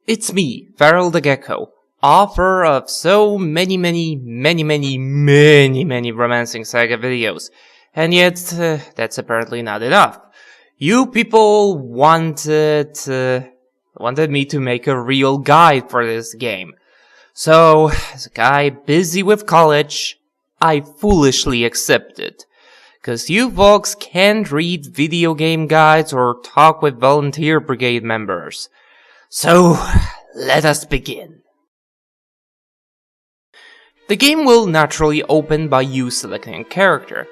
It's me, Farrell the Gecko, author of so many romancing saga videos. And yet, that's apparently not enough. You people wanted me to make a real guide for this game. So, as a guy busy with college, I foolishly accepted. 'Cause you folks can't read video game guides or talk with volunteer brigade members. So, let us begin. The game will naturally open by you selecting a character.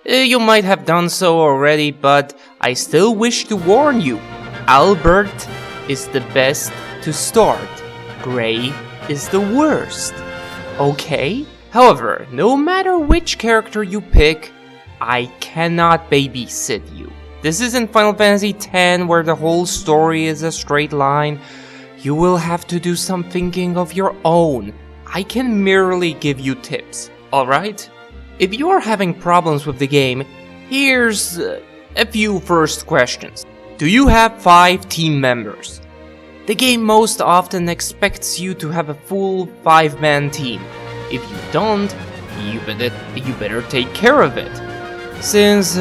You might have done so already, but I still wish to warn you. Albert is the best to start. Gray is the worst. Okay? However, no matter which character you pick, I cannot babysit you. This isn't Final Fantasy X where the whole story is a straight line. You will have to do some thinking of your own. I can merely give you tips, alright? If you are having problems with the game, here's a few first questions. Do you have 5 team members? The game most often expects you to have a full 5-man team. If you don't, you better take care of it. Since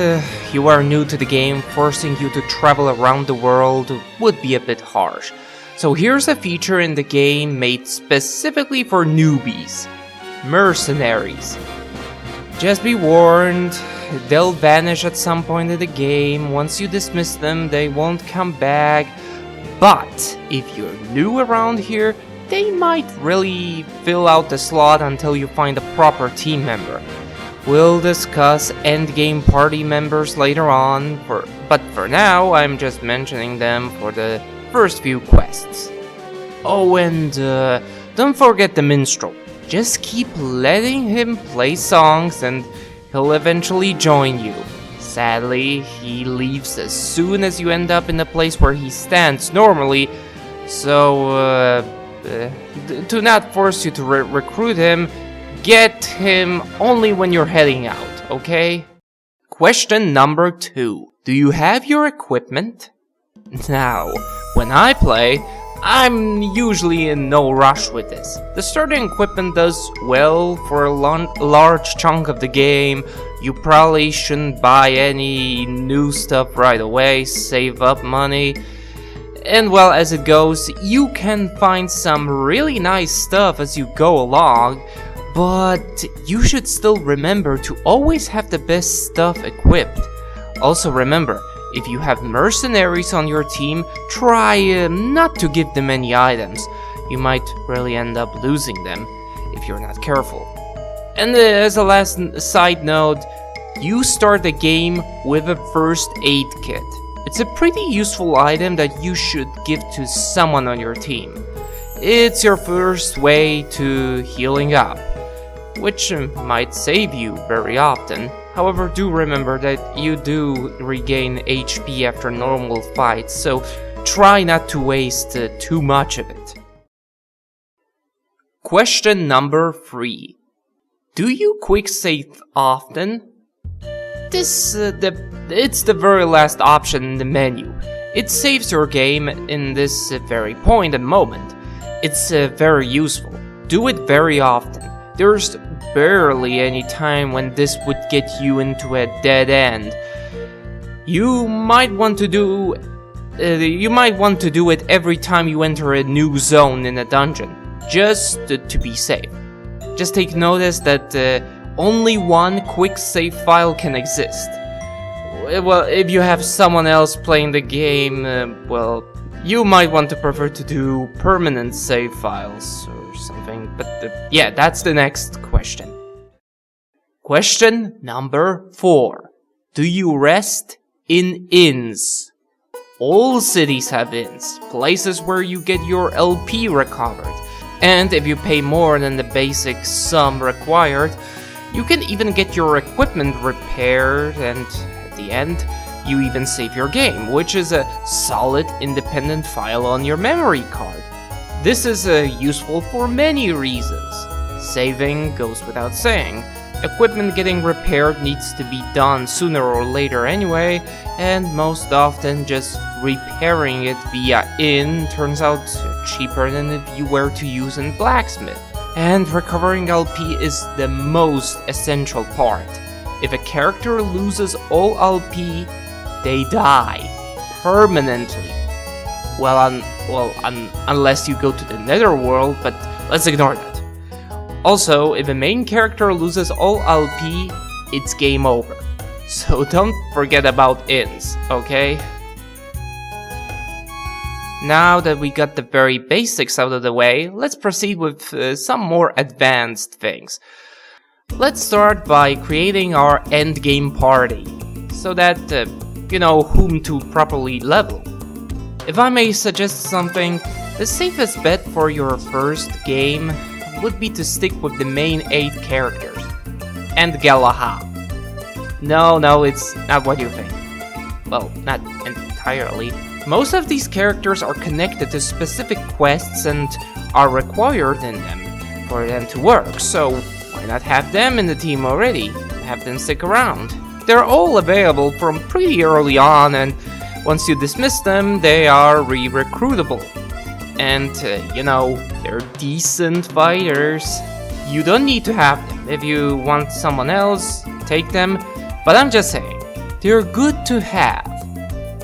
you are new to the game, forcing you to travel around the world would be a bit harsh. So here's a feature in the game made specifically for newbies. Mercenaries. Just be warned, they'll vanish at some point in the game. Once you dismiss them, they won't come back. But if you're new around here, they might really fill out the slot until you find a proper team member. We'll discuss endgame party members later on, but for now, I'm just mentioning them for the first few quests. Oh, and don't forget the Minstrel. Just keep letting him play songs and he'll eventually join you. Sadly, he leaves as soon as you end up in the place where he stands normally, so to not force you to recruit him, get him only when you're heading out, okay? Question number 2. Do you have your equipment? Now, when I play, I'm usually in no rush with this. The starting equipment does well for a large chunk of the game. You probably shouldn't buy any new stuff right away, save up money. And well, as it goes, you can find some really nice stuff as you go along. But you should still remember to always have the best stuff equipped. Also remember, if you have mercenaries on your team, try not to give them any items. You might really end up losing them if you're not careful. And as a last side note, you start the game with a first aid kit. It's a pretty useful item that you should give to someone on your team. It's your first way to healing up, which might save you very often. However, do remember that you do regain HP after normal fights, so try not to waste too much of it. Question number 3. Do you quick save often? It's the very last option in the menu. It saves your game in this very point and moment. It's very useful. Do it very often. There's barely any time when this would get you into a dead end. You might want to do it every time you enter a new zone in a dungeon, just to be safe. Just take notice that only one quick save file can exist. Well, if you have someone else playing the game, well, you might want to prefer to do permanent save files or something, but yeah, that's the next question. Question number 4. Do you rest in inns? All cities have inns, places where you get your LP recovered, and if you pay more than the basic sum required, you can even get your equipment repaired, and at the end, you even save your game, which is a solid independent file on your memory card. This is useful for many reasons. Saving goes without saying. Equipment getting repaired needs to be done sooner or later anyway, and most often just repairing it via in turns out cheaper than if you were to use a blacksmith. And recovering LP is the most essential part. If a character loses all LP, they die permanently. Unless you go to the netherworld, but let's ignore that. Also, if a main character loses all LP, it's game over. So don't forget about ins, okay? Now that we got the very basics out of the way, let's proceed with some more advanced things. Let's start by creating our endgame party, so that you know whom to properly level. If I may suggest something, the safest bet for your first game would be to stick with the main 8 characters. And Galahad. No, it's not what you think. Well, not entirely. Most of these characters are connected to specific quests and are required in them for them to work, so why not have them in the team already? Have them stick around. They're all available from pretty early on, and once you dismiss them, they are re-recruitable. And, you know, they're decent fighters. You don't need to have them. If you want someone else, take them. But I'm just saying, they're good to have.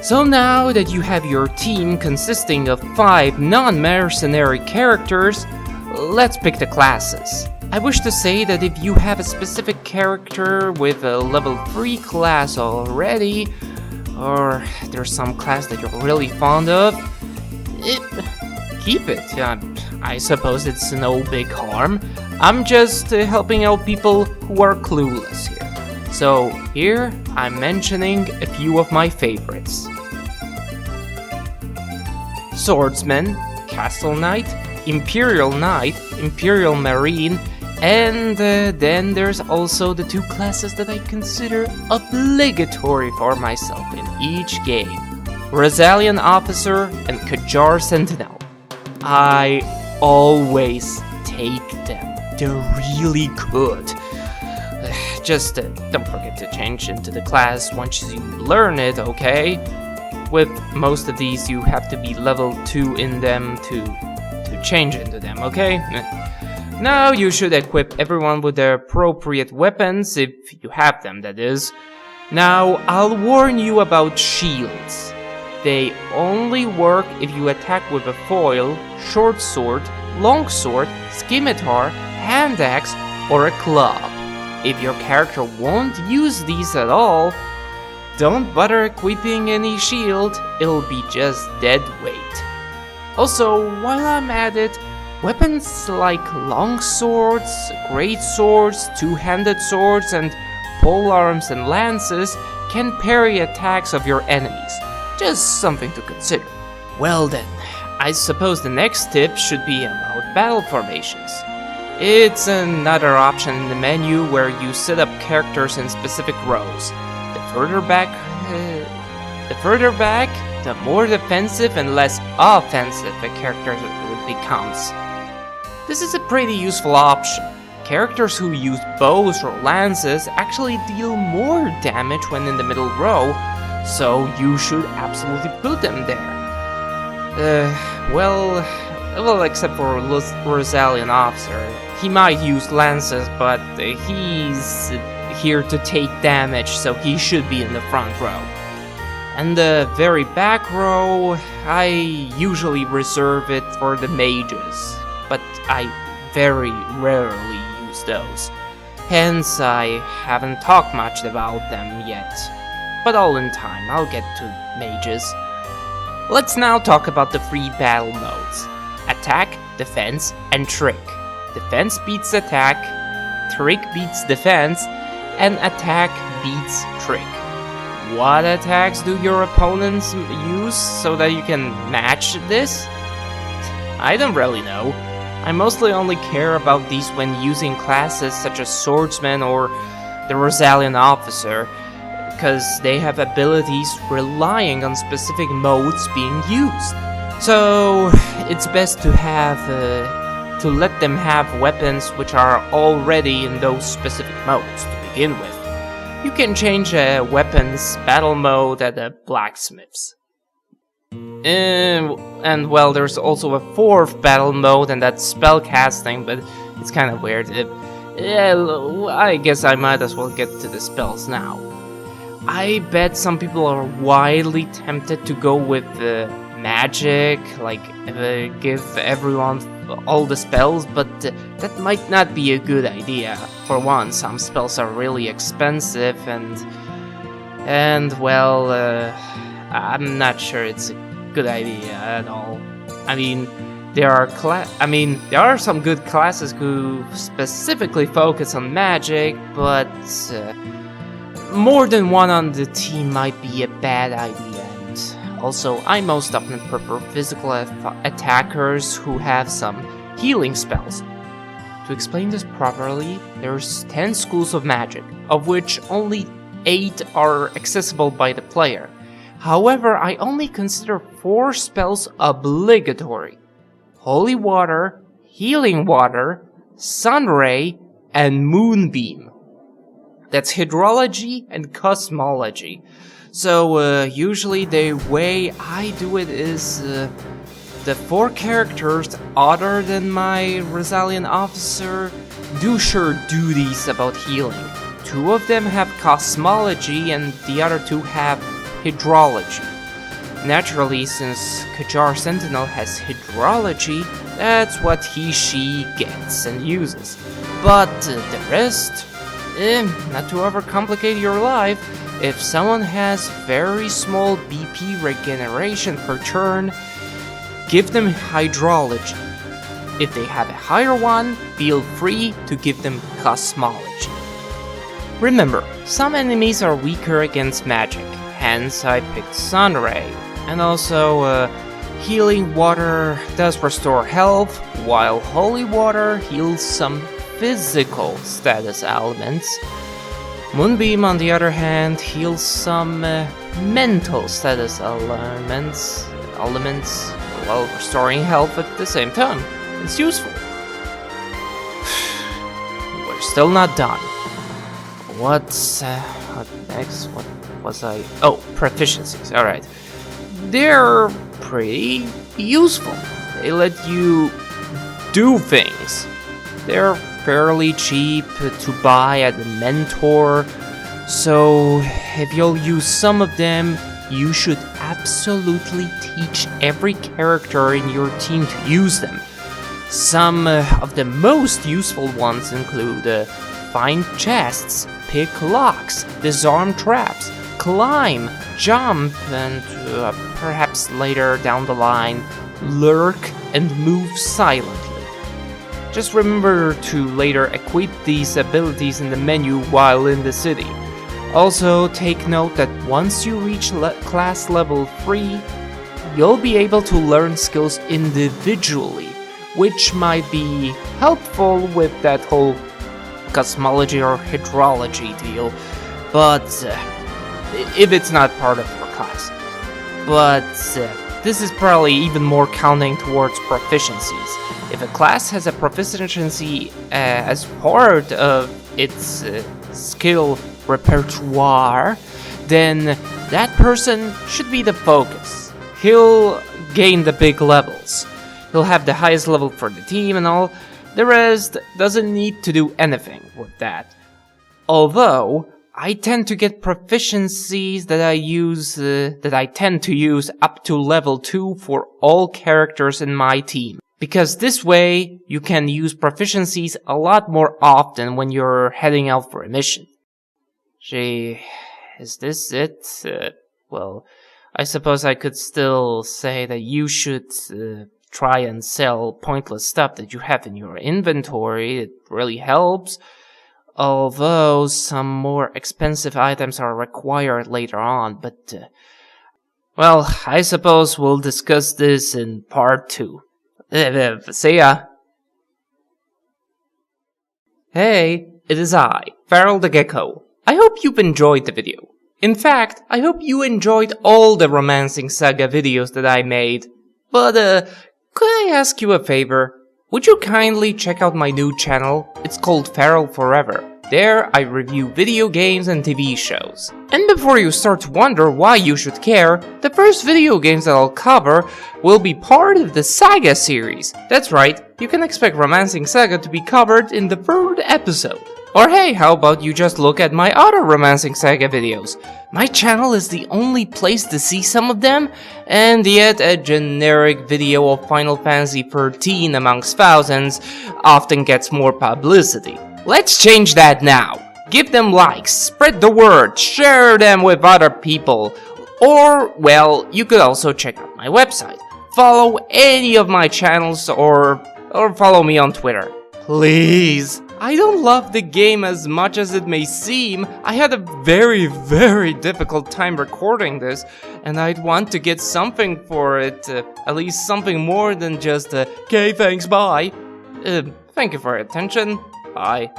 So now that you have your team consisting of 5 non-mercenary characters, let's pick the classes. I wish to say that if you have a specific character with a level 3 class already, or there's some class that you're really fond of, keep it. I suppose it's no big harm. I'm just helping out people who are clueless here. So here I'm mentioning a few of my favorites. Swordsman, Castle Knight, Imperial Knight, Imperial Marine, and then there's also the 2 classes that I consider obligatory for myself in each game. Rosalian Officer and Kajar Sentinel. I always take them. They're really good. Just don't forget to change into the class once you learn it, okay? With most of these, you have to be level 2 in them to change into them, okay? Now you should equip everyone with their appropriate weapons, if you have them, that is. Now, I'll warn you about shields. They only work if you attack with a foil, short sword, long sword, scimitar, hand axe, or a club. If your character won't use these at all, don't bother equipping any shield, it'll be just dead weight. Also, while I'm at it, weapons like long swords, great swords, two-handed swords, and polearms and lances can parry attacks of your enemies. Just something to consider. Well then, I suppose the next tip should be about battle formations. It's another option in the menu where you set up characters in specific rows. The further back, the more defensive and less offensive a character becomes. This is a pretty useful option. Characters who use bows or lances actually deal more damage when in the middle row, so you should absolutely put them there. Well, except for Rosalian Officer. He might use lances, but he's here to take damage, so he should be in the front row. And the very back row, I usually reserve it for the mages, but I very rarely use those. Hence, I haven't talked much about them yet. But all in time, I'll get to mages. Let's now talk about the 3 battle modes. Attack, Defense, and Trick. Defense beats attack, Trick beats defense, and attack beats trick. What attacks do your opponents use so that you can match this? I don't really know. I mostly only care about these when using classes such as Swordsman or the Rosalian Officer, because they have abilities relying on specific modes being used. So it's best to let them have weapons which are already in those specific modes to begin with. You can change a weapon's battle mode at the blacksmiths. And well, there's also a fourth battle mode, and that's spellcasting, but it's kind of weird. Yeah, I guess I might as well get to the spells now. I bet some people are wildly tempted to go with magic, like give everyone all the spells, but that might not be a good idea. For one, some spells are really expensive, and well, I'm not sure it's a good idea at all. I mean, there are some good classes who specifically focus on magic, but more than one on the team might be a bad idea. And also, I most often prefer physical attackers who have some healing spells. To explain this properly, there's 10 schools of magic, of which only 8 are accessible by the player. However, I only consider 4 spells obligatory: Holy Water, Healing Water, Sunray, and Moonbeam. That's Hydrology and Cosmology. So usually the way I do it is the 4 characters other than my Rosalian officer do share duties about healing. 2 of them have Cosmology and the other 2 have Hydrology. Naturally, since Kajar Sentinel has Hydrology, that's what she gets and uses. But the rest, not to overcomplicate your life, if someone has very small BP regeneration per turn, give them Hydrology. If they have a higher one, feel free to give them Cosmology. Remember, some enemies are weaker against magic, hence I picked Sunray. And also, Healing Water does restore health, while Holy Water heals some physical status elements. Moonbeam, on the other hand, heals some mental status elements while restoring health at the same time. It's useful. We're still not done. What next? What was I? Oh, proficiencies. Alright. They're pretty useful. They let you do things. They're fairly cheap to buy at the mentor, so if you'll use some of them, you should absolutely teach every character in your team to use them. Some of the most useful ones include find chests, pick locks, disarm traps, climb, jump, and perhaps later down the line, lurk and move silently. Just remember to later equip these abilities in the menu while in the city. Also, take note that once you reach class level 3, you'll be able to learn skills individually, which might be helpful with that whole cosmology or hydrology deal, but if it's not part of your class. But this is probably even more counting towards proficiencies. If a class has a proficiency as part of its skill repertoire, then that person should be the focus. He'll gain the big levels. He'll have the highest level for the team and all. The rest doesn't need to do anything with that. Although, I tend to get proficiencies that I tend to use up to level 2 for all characters in my team. Because this way, you can use proficiencies a lot more often when you're heading out for a mission. Gee, is this it? Well, I suppose I could still say that you should try and sell pointless stuff that you have in your inventory. It really helps. Although some more expensive items are required later on, but well, I suppose we'll discuss this in part 2. See ya! Hey, it is I, Feral the Gecko. I hope you've enjoyed the video. In fact, I hope you enjoyed all the Romancing Saga videos that I made. But, could I ask you a favor? Would you kindly check out my new channel? It's called Feral Forever. There, I review video games and TV shows. And before you start to wonder why you should care, the first video games that I'll cover will be part of the Saga series. That's right, you can expect Romancing Saga to be covered in the 3rd episode. Or hey, how about you just look at my other Romancing Saga videos? My channel is the only place to see some of them, and yet a generic video of Final Fantasy XIII amongst thousands often gets more publicity. Let's change that now. Give them likes, spread the word, share them with other people. Or, well, you could also check out my website. Follow any of my channels or follow me on Twitter. Please. I don't love the game as much as it may seem. I had a very difficult time recording this, and I'd want to get something for it, at least something more than just okay, thanks, bye. Thank you for your attention. Bye.